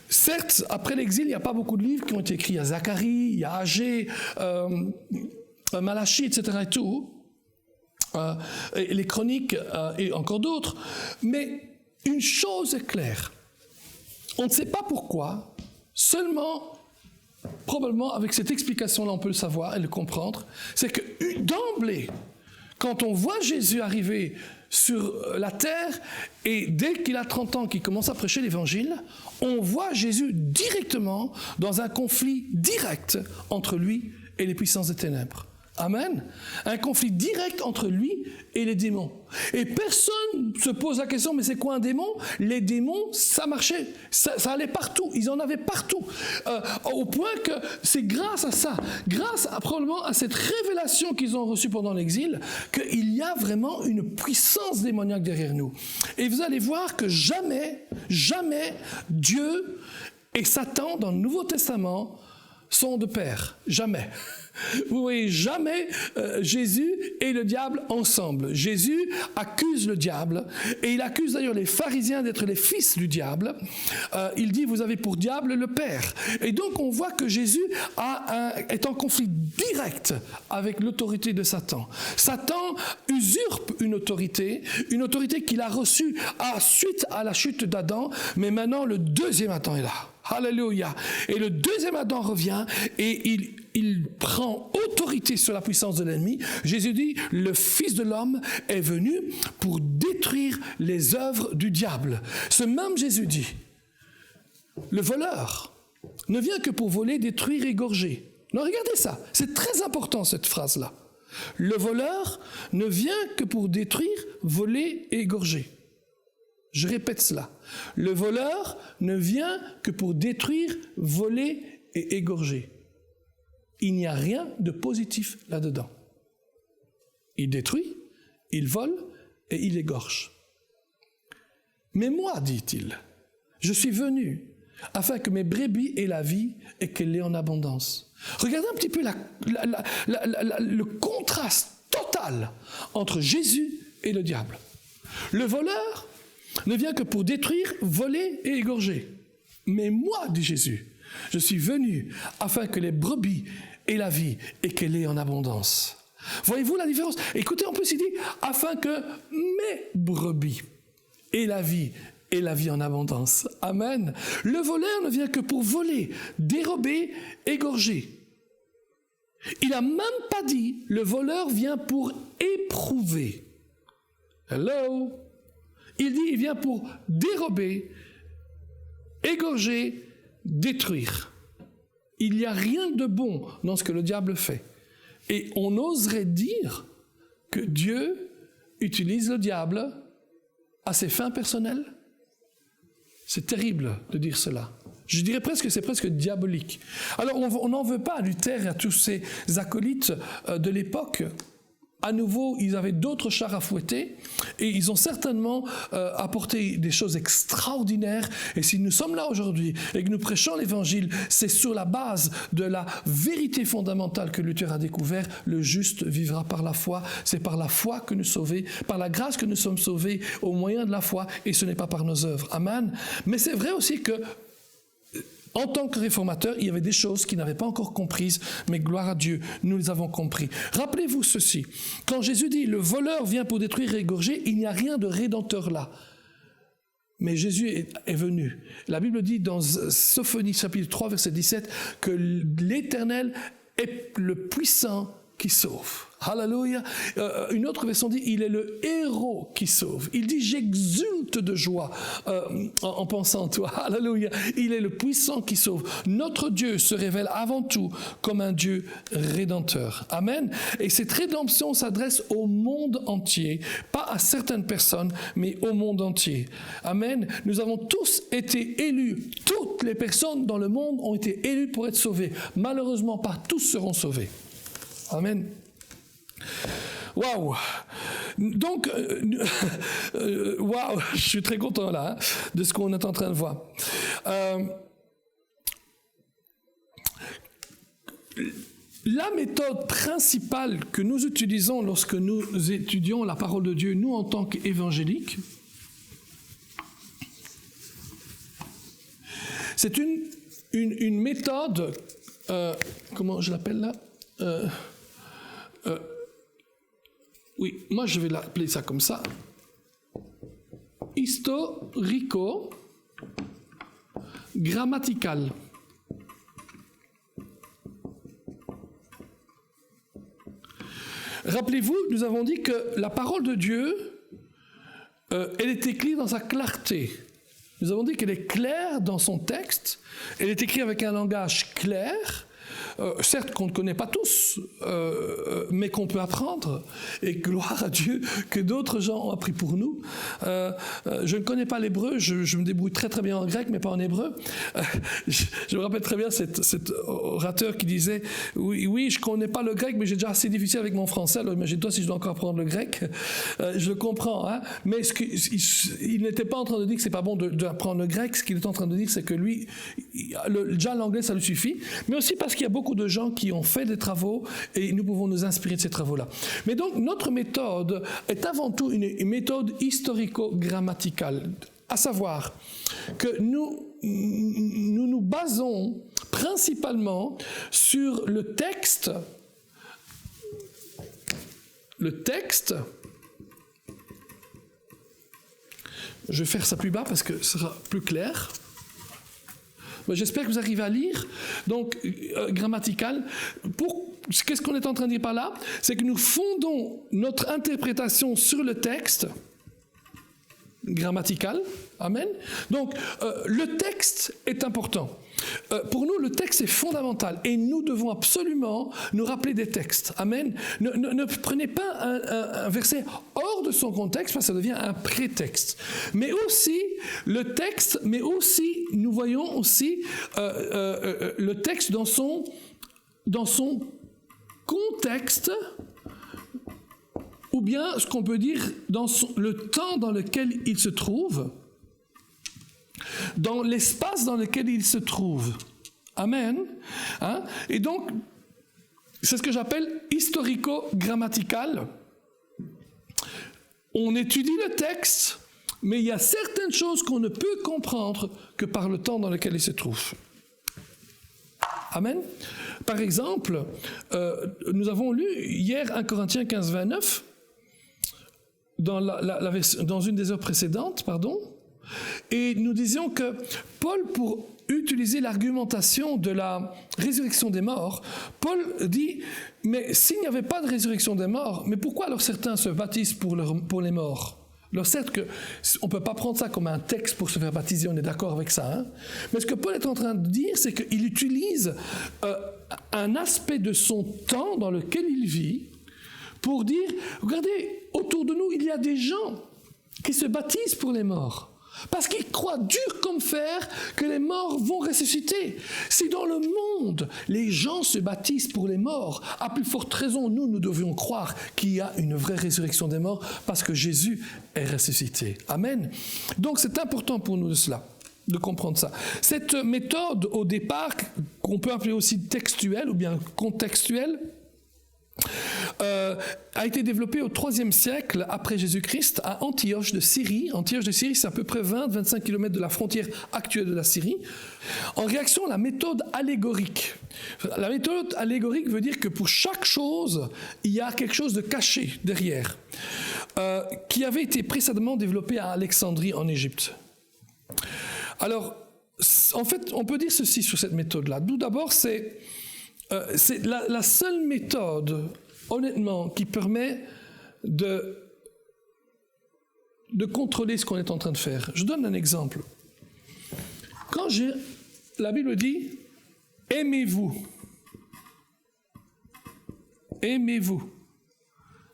Certes, après l'exil, il n'y a pas beaucoup de livres qui ont été écrits. Il y a Zacharie, il y a Agé, Malachie, etc. et tout. Et les chroniques et encore d'autres. Mais une chose est claire. On ne sait pas pourquoi, seulement, probablement avec cette explication-là, on peut le savoir et le comprendre, c'est que d'emblée, quand on voit Jésus arriver sur la terre, et dès qu'il a 30 ans, qu'il commence à prêcher l'évangile, on voit Jésus directement dans un conflit direct entre lui et les puissances des ténèbres. Amen. Un conflit direct entre lui et les démons. Et personne ne se pose la question, mais c'est quoi un démon? Les démons, ça marchait, ça allait partout, ils en avaient partout. Au point que c'est grâce à ça, probablement à cette révélation qu'ils ont reçue pendant l'exil, qu'il y a vraiment une puissance démoniaque derrière nous. Et vous allez voir que jamais Dieu et Satan dans le Nouveau Testament sont de pair. Jamais. Vous voyez jamais Jésus et le diable ensemble. Jésus accuse le diable et il accuse d'ailleurs les pharisiens d'être les fils du diable. Il dit vous avez pour diable le Père. Et donc on voit que Jésus est en conflit direct avec l'autorité de Satan. Satan usurpe une autorité qu'il a reçue suite à la chute d'Adam, mais maintenant le deuxième Adam est là. Alléluia. Et le deuxième Adam revient et il prend autorité sur la puissance de l'ennemi. Jésus dit, le Fils de l'homme est venu pour détruire les œuvres du diable. Ce même Jésus dit, le voleur ne vient que pour voler, détruire, égorger. Non, regardez ça, c'est très important cette phrase-là. Le voleur ne vient que pour détruire, voler et égorger. Je répète cela. Le voleur ne vient que pour détruire, voler et égorger. Il n'y a rien de positif là-dedans. Il détruit, il vole et il égorge. Mais moi, dit-il, je suis venu afin que mes brebis aient la vie et qu'elle l'ait en abondance. Regardez un petit peu le contraste total entre Jésus et le diable. Le voleur ne vient que pour détruire, voler et égorger. Mais moi, dit Jésus, je suis venu afin que les brebis aient la vie et qu'elle l'ait en abondance. Voyez-vous la différence? Écoutez, en plus il dit, afin que mes brebis aient la vie et la vie en abondance. Amen. Le voleur ne vient que pour voler, dérober, égorger. Il n'a même pas dit, le voleur vient pour éprouver. Hello? Il dit, il vient pour dérober, égorger, détruire. Il n'y a rien de bon dans ce que le diable fait. Et on oserait dire que Dieu utilise le diable à ses fins personnelles. C'est terrible de dire cela. Je dirais presque que c'est presque diabolique. Alors on n'en veut pas à Luther et à tous ces acolytes de l'époque. À nouveau, ils avaient d'autres chars à fouetter et ils ont certainement apporté des choses extraordinaires. Et si nous sommes là aujourd'hui et que nous prêchons l'Évangile, c'est sur la base de la vérité fondamentale que Luther a découvert. Le juste vivra par la foi. C'est par la foi que nous sommes sauvés, par la grâce que nous sommes sauvés au moyen de la foi et ce n'est pas par nos œuvres. Amen. Mais c'est vrai aussi que en tant que réformateurs, il y avait des choses qu'ils n'avaient pas encore comprises, mais gloire à Dieu, nous les avons compris. Rappelez-vous ceci, quand Jésus dit « le voleur vient pour détruire et égorger », il n'y a rien de rédempteur là. Mais Jésus est venu. La Bible dit dans Sophonie chapitre 3, verset 17, que l'Éternel est le puissant qui sauve. Alléluia. Une autre version dit, il est le héros qui sauve. Il dit, j'exulte de joie en pensant à toi. Alléluia. Il est le puissant qui sauve. Notre Dieu se révèle avant tout comme un Dieu rédempteur. Amen. Et cette rédemption s'adresse au monde entier, pas à certaines personnes, mais au monde entier. Amen. Nous avons tous été élus. Toutes les personnes dans le monde ont été élues pour être sauvées. Malheureusement, pas tous seront sauvés. Amen. Waouh! Donc, waouh, je suis très content là de ce qu'on est en train de voir. La méthode principale que nous utilisons lorsque nous étudions la parole de Dieu, nous en tant qu'évangéliques, c'est une méthode, comment je l'appelle là? Oui, moi je vais l'appeler ça comme ça. Historico-grammatical. Rappelez-vous, nous avons dit que la parole de Dieu, elle est écrite dans sa clarté. Nous avons dit qu'elle est claire dans son texte, elle est écrite avec un langage clair, certes qu'on ne connaît pas tous, mais qu'on peut apprendre, et gloire à Dieu que d'autres gens ont appris pour nous. Je ne connais pas l'hébreu, je me débrouille très très bien en grec, mais pas en hébreu. Je me rappelle très bien cet orateur qui disait « Oui, je ne connais pas le grec, mais j'ai déjà assez difficile avec mon français, alors imagine-toi si je dois encore apprendre le grec. » Je le comprends, hein, mais il n'était pas en train de dire que c'est pas bon d'apprendre le grec, ce qu'il est en train de dire, c'est que lui, déjà l'anglais, ça lui suffit, mais aussi parce qu'il y a beaucoup de gens qui ont fait des travaux et nous pouvons nous inspirer de ces travaux-là. Mais donc, notre méthode est avant tout une méthode historico-grammaticale, à savoir que nous basons principalement sur le texte. Je vais faire ça plus bas parce que ce sera plus clair. J'espère que vous arrivez à lire. Donc, grammatical. Qu'est-ce qu'on est en train de dire par là? C'est que nous fondons notre interprétation sur le texte grammatical. Amen. Donc, le texte est important. Pour nous, le texte est fondamental et nous devons absolument nous rappeler des textes. Amen. Ne prenez pas un verset hors de son contexte parce que ça devient un prétexte. Mais aussi, le texte, mais aussi, nous voyons aussi le texte dans son contexte, ou bien ce qu'on peut dire dans le temps dans lequel il se trouve. dans l'espace dans lequel il se trouve. Amen. Hein? Et donc, c'est ce que j'appelle historico-grammatical. On étudie le texte, mais il y a certaines choses qu'on ne peut comprendre que par le temps dans lequel il se trouve. Amen. Par exemple, nous avons lu hier 1 Corinthiens 15, 29, dans une des heures précédentes, et nous disions que Paul, pour utiliser l'argumentation de la résurrection des morts, Paul dit, mais s'il n'y avait pas de résurrection des morts, mais pourquoi alors certains se baptisent pour les morts ? Alors certes qu'on ne peut pas prendre ça comme un texte pour se faire baptiser, on est d'accord avec ça, hein? Mais ce que Paul est en train de dire, c'est qu'il utilise un aspect de son temps dans lequel il vit pour dire, regardez, autour de nous, il y a des gens qui se baptisent pour les morts. Parce qu'ils croient dur comme fer que les morts vont ressusciter. Si dans le monde, les gens se baptisent pour les morts, à plus forte raison, nous devions croire qu'il y a une vraie résurrection des morts parce que Jésus est ressuscité. Amen. Donc c'est important pour nous de comprendre ça. Cette méthode, au départ, qu'on peut appeler aussi textuelle ou bien contextuelle, a été développé au IIIe siècle après Jésus-Christ à Antioche de Syrie. Antioche de Syrie, c'est à peu près 20-25 km de la frontière actuelle de la Syrie, en réaction à la méthode allégorique. La méthode allégorique veut dire que pour chaque chose, il y a quelque chose de caché derrière, qui avait été précédemment développé à Alexandrie en Égypte. Alors, en fait, on peut dire ceci sur cette méthode-là. Tout d'abord, c'est la seule méthode, honnêtement, qui permet de contrôler ce qu'on est en train de faire. Je donne un exemple. Quand la Bible dit « aimez-vous », aimez-vous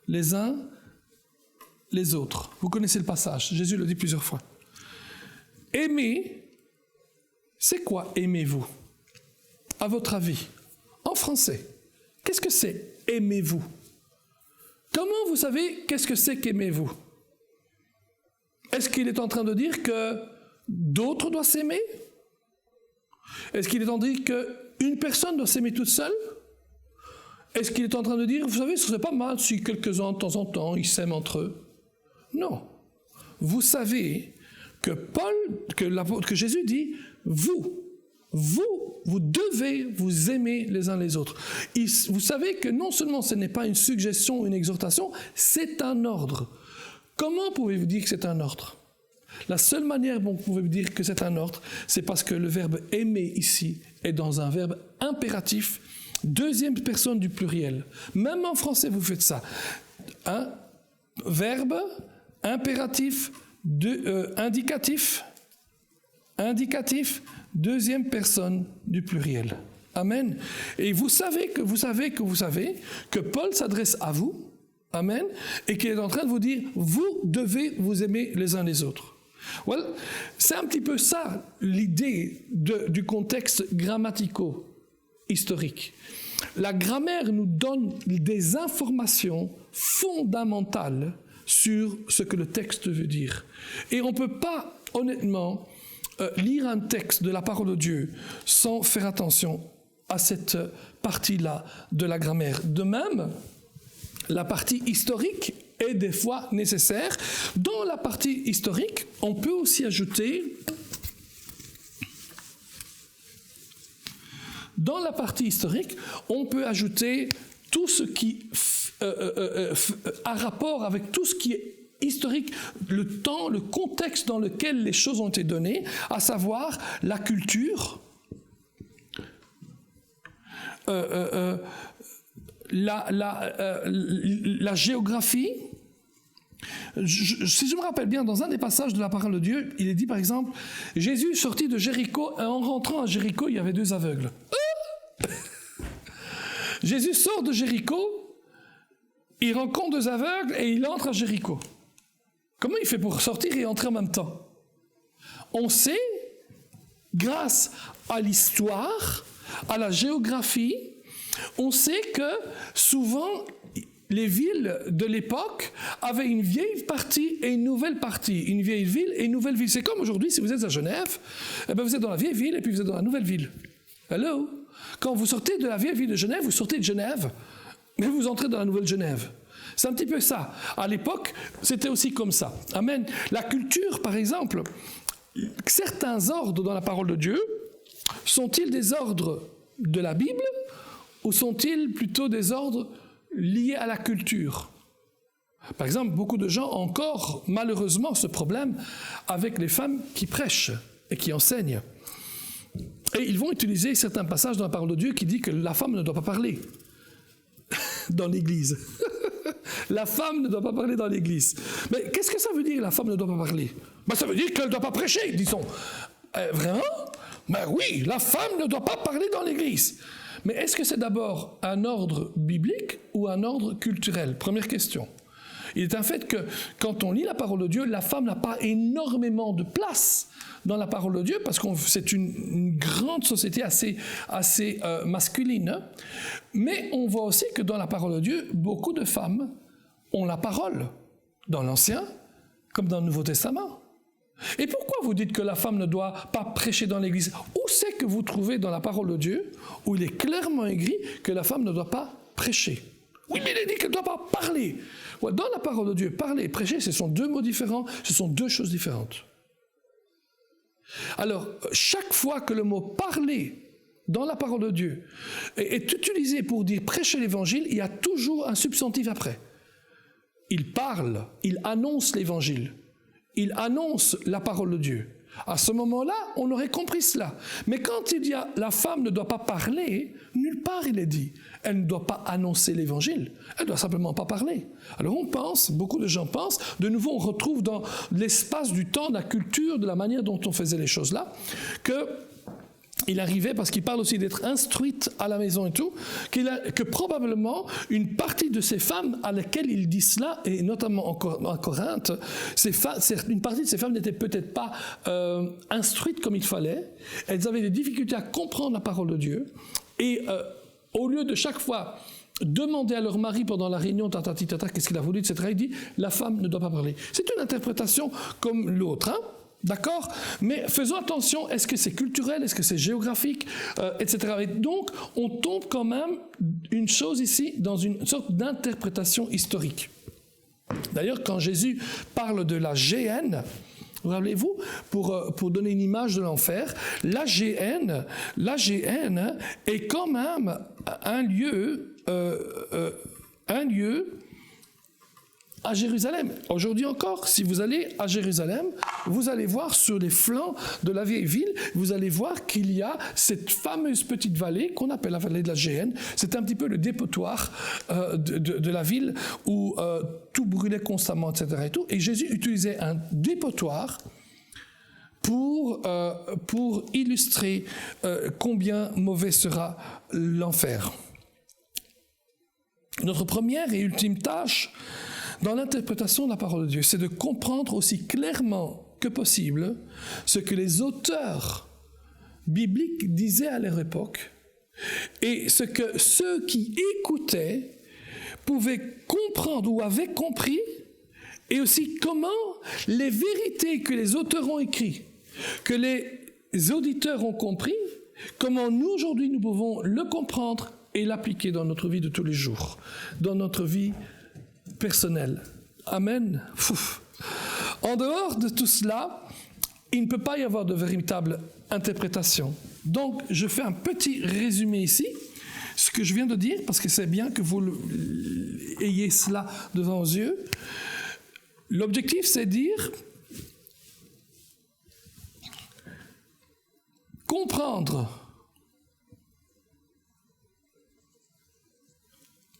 les uns les autres. Vous connaissez le passage, Jésus le dit plusieurs fois. Aimer, c'est quoi aimez-vous? À votre avis? En français, qu'est-ce que c'est « aimez-vous » ? Comment vous savez qu'est-ce que c'est qu'aimez-vous ? Est-ce qu'il est en train de dire que d'autres doivent s'aimer ? Est-ce qu'il est en train de dire qu'une personne doit s'aimer toute seule ? Est-ce qu'il est en train de dire, vous savez, ce serait pas mal si quelques-uns de temps en temps, ils s'aiment entre eux ? Non. Vous savez que que Jésus dit, vous devez vous aimer les uns les autres. Vous savez que non seulement ce n'est pas une suggestion ou une exhortation, c'est un ordre. Comment pouvez-vous dire que c'est un ordre ? La seule manière dont vous pouvez dire que c'est un ordre, c'est parce que le verbe « aimer » ici est dans un verbe impératif, deuxième personne du pluriel. Même en français, vous faites ça. Un verbe, impératif, indicatif, deuxième personne du pluriel. Amen. Et vous savez que Paul s'adresse à vous, amen, et qu'il est en train de vous dire, vous devez vous aimer les uns les autres. Well, c'est un petit peu ça l'idée du contexte grammatico-historique. La grammaire nous donne des informations fondamentales sur ce que le texte veut dire. Et on ne peut pas, honnêtement, lire un texte de la parole de Dieu sans faire attention à cette partie-là de la grammaire. De même, la partie historique est des fois nécessaire. Dans la partie historique, on peut aussi ajouter... Dans la partie historique, on peut ajouter tout ce qui a rapport avec tout ce qui est historique, le temps, le contexte dans lequel les choses ont été données, à savoir la culture, la géographie. Si je me rappelle bien, dans un des passages de la parole de Dieu, il est dit par exemple, Jésus sortit de Jéricho, et en rentrant à Jéricho, il y avait 2 aveugles. Jésus sort de Jéricho, il rencontre 2 aveugles et il entre à Jéricho. Comment il fait pour sortir et entrer en même temps ? On sait, grâce à l'histoire, à la géographie, on sait que souvent, les villes de l'époque avaient une vieille partie et une nouvelle partie, une vieille ville et une nouvelle ville. C'est comme aujourd'hui, si vous êtes à Genève, eh bien vous êtes dans la vieille ville et puis vous êtes dans la nouvelle ville. Hello? Quand vous sortez de la vieille ville de Genève, vous sortez de Genève, mais vous entrez dans la nouvelle Genève. C'est un petit peu ça. À l'époque, c'était aussi comme ça. Amen. La culture, par exemple, certains ordres dans la parole de Dieu, sont-ils des ordres de la Bible ou sont-ils plutôt des ordres liés à la culture? Par exemple, beaucoup de gens ont encore, malheureusement, ce problème avec les femmes qui prêchent et qui enseignent. Et ils vont utiliser certains passages dans la parole de Dieu qui dit que la femme ne doit pas parler dans l'Église. La femme ne doit pas parler dans l'Église. Mais qu'est-ce que ça veut dire, la femme ne doit pas parler? Ben, ça veut dire qu'elle ne doit pas prêcher, disons. Vraiment? Ben oui, la femme ne doit pas parler dans l'Église. Mais est-ce que c'est d'abord un ordre biblique ou un ordre culturel? Première question. Il est un fait que quand on lit la parole de Dieu, la femme n'a pas énormément de place dans la parole de Dieu parce que c'est une grande société assez masculine. Mais on voit aussi que dans la parole de Dieu, beaucoup de femmes ont la parole, dans l'Ancien comme dans le Nouveau Testament. Et pourquoi vous dites que la femme ne doit pas prêcher dans l'Église? Où c'est que vous trouvez dans la parole de Dieu où il est clairement écrit que la femme ne doit pas prêcher? Oui, mais il est dit qu'elle ne doit pas parler. Ouais, dans la parole de Dieu, parler et prêcher, ce sont deux mots différents, ce sont deux choses différentes. Alors, chaque fois que le mot « parler » dans la parole de Dieu est utilisé pour dire prêcher l'Évangile, il y a toujours un substantif après. Il parle, il annonce l'Évangile. Il annonce la parole de Dieu. À ce moment-là, on aurait compris cela. Mais quand il dit « la femme ne doit pas parler », nulle part il est dit. Elle ne doit pas annoncer l'Évangile. Elle doit simplement pas parler. Alors on pense, beaucoup de gens pensent, de nouveau on retrouve dans l'espace du temps, de la culture, de la manière dont on faisait les choses là, que il arrivait, parce qu'il parle aussi d'être instruite à la maison et tout, que probablement une partie de ces femmes à laquelle il dit cela, et notamment en Corinthe, une partie de ces femmes n'étaient peut-être pas instruites comme il fallait, elles avaient des difficultés à comprendre la parole de Dieu, et au lieu de chaque fois demander à leur mari pendant la réunion, qu'est-ce qu'il a voulu, etc., il dit, la femme ne doit pas parler. C'est une interprétation comme l'autre, hein? D'accord? Mais faisons attention, est-ce que c'est culturel, est-ce que c'est géographique, etc. Et donc, on tombe quand même une chose ici dans une sorte d'interprétation historique. D'ailleurs, quand Jésus parle de la géhenne, vous rappelez-vous, pour donner une image de l'enfer, la géhenne est quand même un lieu à Jérusalem. Aujourd'hui encore, si vous allez à Jérusalem, vous allez voir sur les flancs de la vieille ville, vous allez voir qu'il y a cette fameuse petite vallée qu'on appelle la vallée de la Géhenne. C'est un petit peu le dépotoir de la ville où tout brûlait constamment, etc. Et tout. Et Jésus utilisait un dépotoir pour illustrer combien mauvais sera l'enfer. Notre première et ultime tâche dans l'interprétation de la parole de Dieu, c'est de comprendre aussi clairement que possible ce que les auteurs bibliques disaient à leur époque et ce que ceux qui écoutaient pouvaient comprendre ou avaient compris, et aussi comment les vérités que les auteurs ont écrites, que les auditeurs ont compris, comment nous aujourd'hui nous pouvons le comprendre et l'appliquer dans notre vie de tous les jours, dans notre vie personnelle. Amen. Fouf. En dehors de tout cela, il ne peut pas y avoir de véritable interprétation. Donc, je fais un petit résumé ici, ce que je viens de dire, parce que c'est bien que vous ayez cela devant vos yeux. L'objectif, c'est de dire comprendre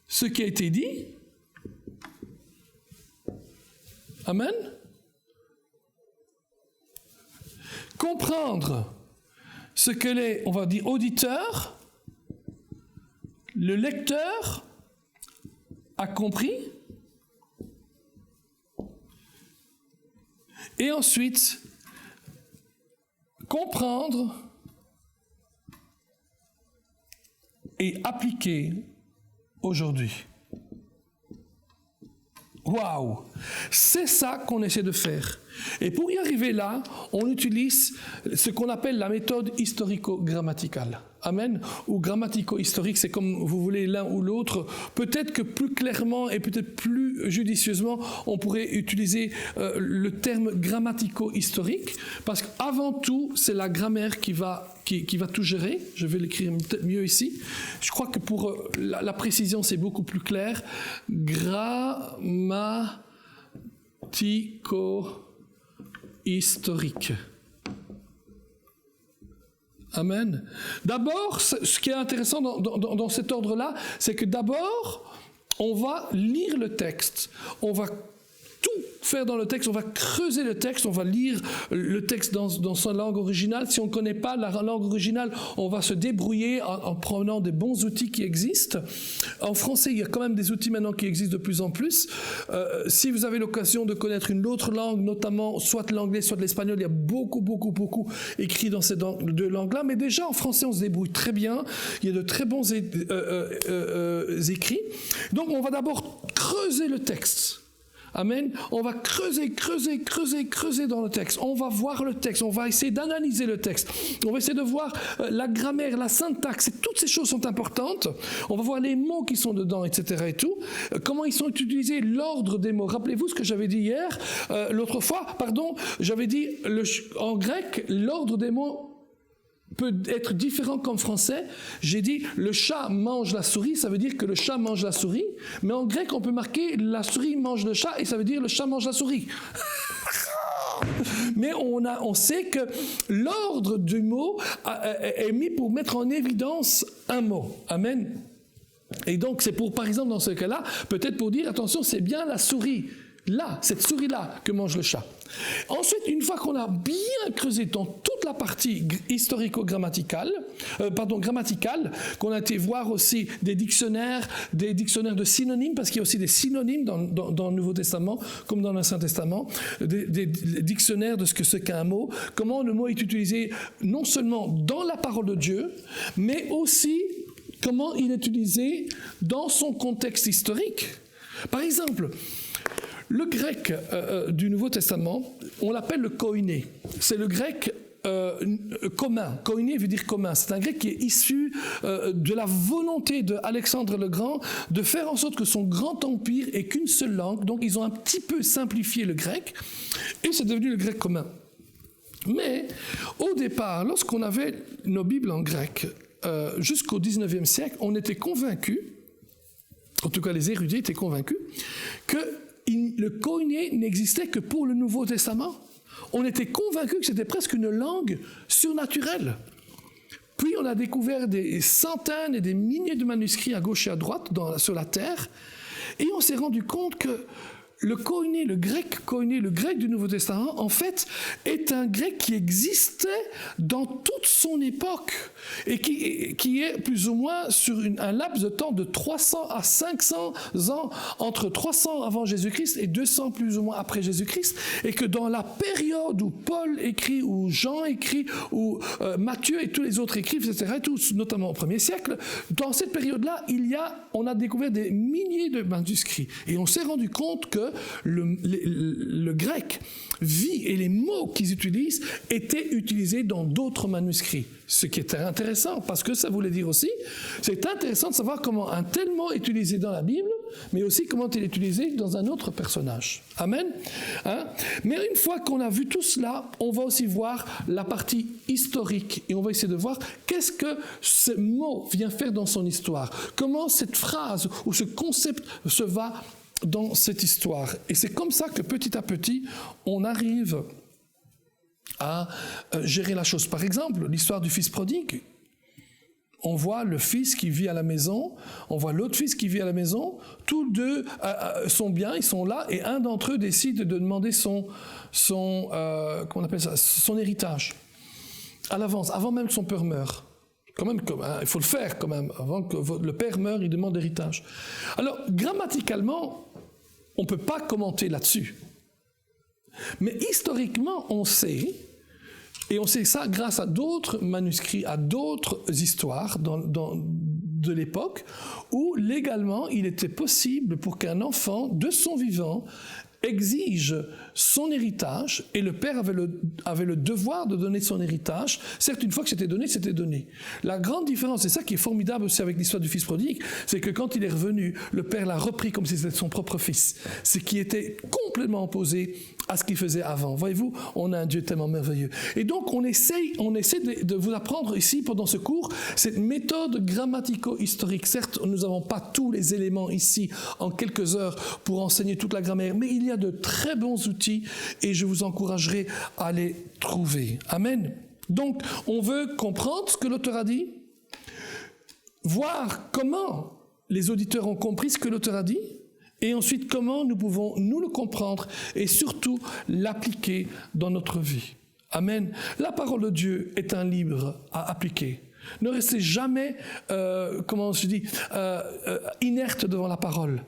ce qui a été dit. Amen. Comprendre ce que les, on va dire, auditeurs, le lecteur a compris. Et ensuite, comprendre et appliquer aujourd'hui. Waouh! C'est ça qu'on essaie de faire. Et pour y arriver là, on utilise ce qu'on appelle la méthode historico-grammaticale. Amen. Ou grammatico-historique, c'est comme vous voulez l'un ou l'autre. Peut-être que plus clairement et peut-être plus judicieusement, on pourrait utiliser le terme grammatico-historique, parce qu'avant tout, c'est la grammaire qui va tout gérer. Je vais l'écrire peut-être mieux ici. Je crois que pour la précision, c'est beaucoup plus clair. Grammatico-historique. Amen. D'abord, ce qui est intéressant dans cet ordre-là, c'est que d'abord, on va lire le texte, on va tout faire dans le texte, on va creuser le texte, on va lire le texte dans sa langue originale. Si on ne connaît pas la langue originale, on va se débrouiller en prenant des bons outils qui existent. En français, il y a quand même des outils maintenant qui existent de plus en plus. Si vous avez l'occasion de connaître une autre langue, notamment soit l'anglais, soit l'espagnol, il y a beaucoup écrit dans ces deux langues-là. Mais déjà, en français, on se débrouille très bien. Il y a de très bons écrits. Donc, on va d'abord creuser le texte. Amen. On va creuser dans le texte. On va voir le texte. On va essayer d'analyser le texte. On va essayer de voir la grammaire, la syntaxe. Et toutes ces choses sont importantes. On va voir les mots qui sont dedans, etc. et tout. Comment ils sont utilisés, l'ordre des mots. Rappelez-vous ce que j'avais dit hier, l'autre fois, j'avais dit en grec, l'ordre des mots peut être différent qu'en français. J'ai dit le chat mange la souris, ça veut dire que le chat mange la souris, mais en grec on peut marquer la souris mange le chat et ça veut dire le chat mange la souris. Mais on sait que l'ordre du mot est mis pour mettre en évidence un mot. Amen. Et donc c'est pour, par exemple dans ce cas-là, peut-être pour dire attention, c'est bien la souris. Là, cette souris-là que mange le chat. Ensuite, une fois qu'on a bien creusé dans toute la partie historico-grammaticale, grammaticale, qu'on a été voir aussi des dictionnaires de synonymes, parce qu'il y a aussi des synonymes dans le Nouveau Testament, comme dans l'Ancien Testament, des dictionnaires de ce que c'est qu'un mot, comment le mot est utilisé non seulement dans la parole de Dieu, mais aussi comment il est utilisé dans son contexte historique. Par exemple, le grec du Nouveau Testament, on l'appelle le koiné. C'est le grec commun. Koiné veut dire commun. C'est un grec qui est issu de la volonté d'Alexandre le Grand de faire en sorte que son grand empire ait qu'une seule langue. Donc ils ont un petit peu simplifié le grec et c'est devenu le grec commun. Mais au départ, lorsqu'on avait nos Bibles en grec, jusqu'au 19e siècle, on était convaincus, en tout cas les érudits étaient convaincus, que le koiné n'existait que pour le Nouveau Testament. On était convaincus que c'était presque une langue surnaturelle. Puis on a découvert des centaines et des milliers de manuscrits à gauche et à droite sur la terre, et on s'est rendu compte que le koiné, le grec du Nouveau Testament, en fait, est un grec qui existait dans toute son époque et qui est plus ou moins sur un laps de temps de 300 à 500 ans, entre 300 avant Jésus-Christ et 200 plus ou moins après Jésus-Christ, et que dans la période où Paul écrit, où Jean écrit, où Matthieu et tous les autres écrivent, etc., tous, notamment au 1er siècle, dans cette période-là, on a découvert des milliers de manuscrits. Et on s'est rendu compte que le grec vit et les mots qu'ils utilisent étaient utilisés dans d'autres manuscrits. Ce qui est intéressant, parce que ça voulait dire aussi, c'est intéressant de savoir comment un tel mot est utilisé dans la Bible, mais aussi comment il est utilisé dans un autre personnage. Amen. Mais une fois qu'on a vu tout cela, on va aussi voir la partie historique, et on va essayer de voir qu'est-ce que ce mot vient faire dans son histoire, comment cette phrase ou ce concept se va dans cette histoire. Et c'est comme ça que petit à petit, on arrive à gérer la chose. Par exemple, l'histoire du fils prodigue. On voit le fils qui vit à la maison, on voit l'autre fils qui vit à la maison, tous deux sont bien, ils sont là, et un d'entre eux décide de demander son héritage à l'avance, avant même que son père meure. Quand même, il faut le faire quand même. Avant que le père meure, il demande l'héritage. Alors, grammaticalement, on ne peut pas commenter là-dessus. Mais historiquement, on sait, et on sait ça grâce à d'autres manuscrits, à d'autres histoires de de l'époque où légalement il était possible pour qu'un enfant de son vivant exige son héritage, et le père avait le devoir de donner son héritage. Certes, une fois que c'était donné, c'était donné. La grande différence, et ça qui est formidable aussi avec l'histoire du fils prodigue, c'est que quand il est revenu, le père l'a repris comme si c'était son propre fils, ce qui était complètement opposé à ce qu'il faisait avant. Voyez-vous, on a un Dieu tellement merveilleux. Et donc, on essaie de vous apprendre ici, pendant ce cours, cette méthode grammatico-historique. Certes, nous n'avons pas tous les éléments ici en quelques heures pour enseigner toute la grammaire, mais il y a de très bons outils et je vous encouragerai à les trouver. Amen. Donc, on veut comprendre ce que l'auteur a dit, voir comment les auditeurs ont compris ce que l'auteur a dit, et ensuite comment nous pouvons nous le comprendre et surtout l'appliquer dans notre vie. Amen. La parole de Dieu est un livre à appliquer. Ne restez jamais, inerte devant la parole.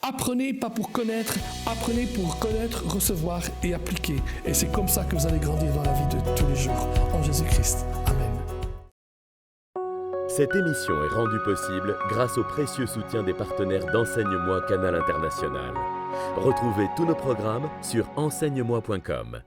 Apprenez pas pour connaître, apprenez pour connaître, recevoir et appliquer. Et c'est comme ça que vous allez grandir dans la vie de tous les jours. En Jésus-Christ. Amen. Cette émission est rendue possible grâce au précieux soutien des partenaires d'Enseigne-moi Canal International. Retrouvez tous nos programmes sur enseigne-moi.com.